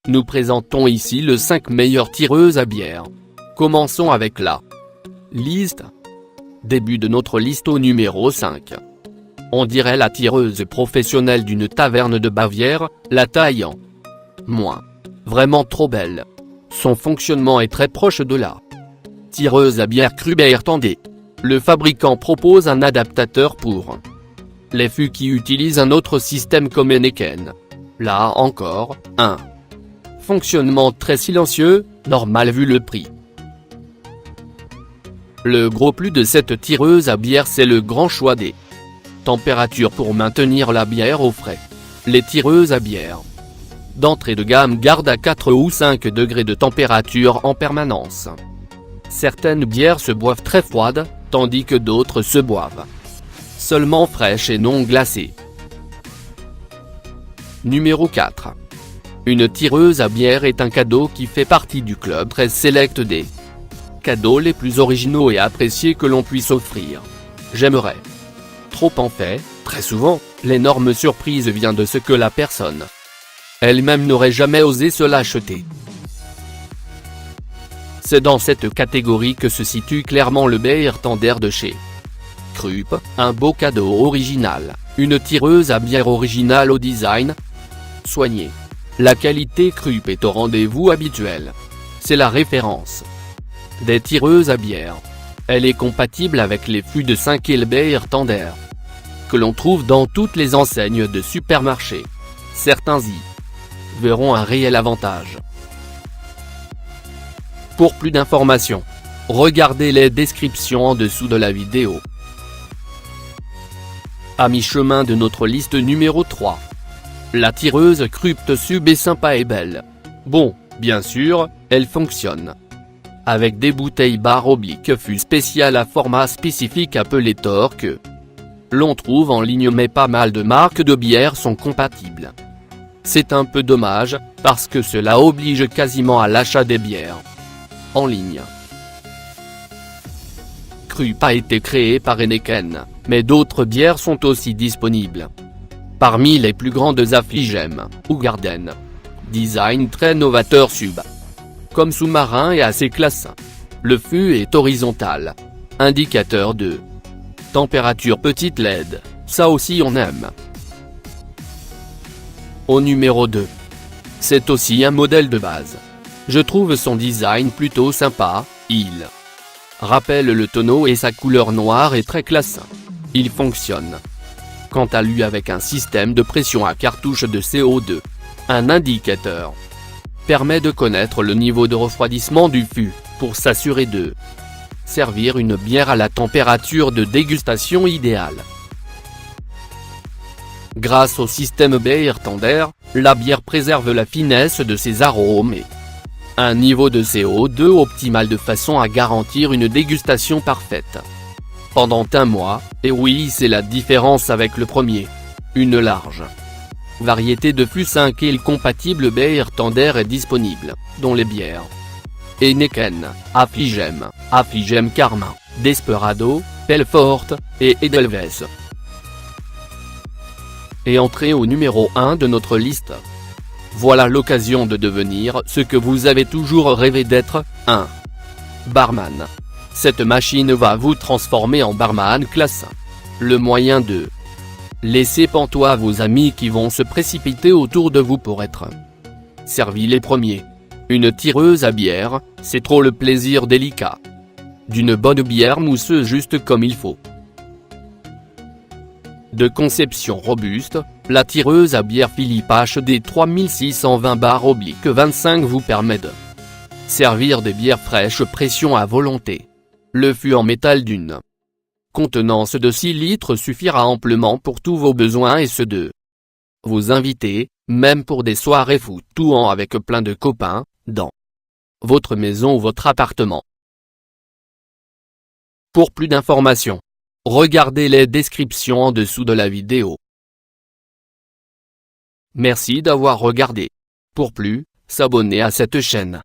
Nous présentons ici les 5 meilleures tireuses à bière. Commençons avec la liste. Début de notre liste au numéro 5. On dirait la tireuse professionnelle d'une taverne de Bavière, la taille en moins. Vraiment trop belle. Son fonctionnement est très proche de la tireuse à bière crue Beiertender. Le fabricant propose un adaptateur pour les fûts qui utilisent un autre système comme Heineken. Là encore, un fonctionnement très silencieux, normal vu le prix. Le gros plus de cette tireuse à bière, c'est le grand choix des températures pour maintenir la bière au frais. Les tireuses à bière d'entrée de gamme gardent à 4 ou 5 degrés de température en permanence. Certaines bières se boivent très froides, tandis que d'autres se boivent seulement fraîches et non glacées. Numéro 4. Une tireuse à bière est un cadeau qui fait partie du club très select des cadeaux les plus originaux et appréciés que l'on puisse offrir. J'aimerais trop en fait, très souvent, l'énorme surprise vient de ce que la personne elle-même n'aurait jamais osé se l'acheter. C'est dans cette catégorie que se situe clairement le Beiertender de chez Krupp, un beau cadeau original, une tireuse à bière originale au design soigné. La qualité Krupp est au rendez-vous habituel. C'est la référence des tireuses à bière. Elle est compatible avec les fûts de 5 et le Beiertender que l'on trouve dans toutes les enseignes de supermarchés. Certains y verront un réel avantage. Pour plus d'informations, regardez les descriptions en dessous de la vidéo. À mi-chemin de notre liste numéro 3. La tireuse Krupp Sub est sympa et belle. Bon, bien sûr, elle fonctionne avec des bouteilles barre oblique fût spécial à format spécifique appelé Thor que l'on trouve en ligne, mais pas mal de marques de bière sont compatibles. C'est un peu dommage, parce que cela oblige quasiment à l'achat des bières en ligne. Krupp a été créé par Heineken, mais d'autres bières sont aussi disponibles. Parmi les plus grandes Affligem, ou Garden. Design très novateur Sub. Comme sous-marin et assez classe. Le fût est horizontal. Indicateur de température petite LED, ça aussi on aime. Au numéro 2. C'est aussi un modèle de base. Je trouve son design plutôt sympa, il rappelle le tonneau et sa couleur noire est très classe. Il fonctionne quant à lui avec un système de pression à cartouche de CO2. Un indicateur permet de connaître le niveau de refroidissement du fût, pour s'assurer de servir une bière à la température de dégustation idéale. Grâce au système Beiertender, la bière préserve la finesse de ses arômes et un niveau de CO2 optimal de façon à garantir une dégustation parfaite pendant un mois, et oui, c'est la différence avec le premier. Une large variété de fûts 5 et compatibles Beiertender est disponible, dont les bières Heineken, Affligem, Affligem Carmin, Desperado, Pelfort et Edelweiss. Et entrez au numéro 1 de notre liste. Voilà l'occasion de devenir ce que vous avez toujours rêvé d'être, un barman. Cette machine va vous transformer en barman classe. Le moyen de laisser pantois vos amis qui vont se précipiter autour de vous pour être servis les premiers. Une tireuse à bière, c'est trop le plaisir délicat d'une bonne bière mousseuse juste comme il faut. De conception robuste, la tireuse à bière Philippe HD 3620/25 vous permet de servir des bières fraîches pression à volonté. Le fût en métal d'une contenance de 6 litres suffira amplement pour tous vos besoins et ceux de vos invités, même pour des soirées foutouant avec plein de copains, dans votre maison ou votre appartement. Pour plus d'informations, regardez les descriptions en dessous de la vidéo. Merci d'avoir regardé. Pour plus, s'abonner à cette chaîne.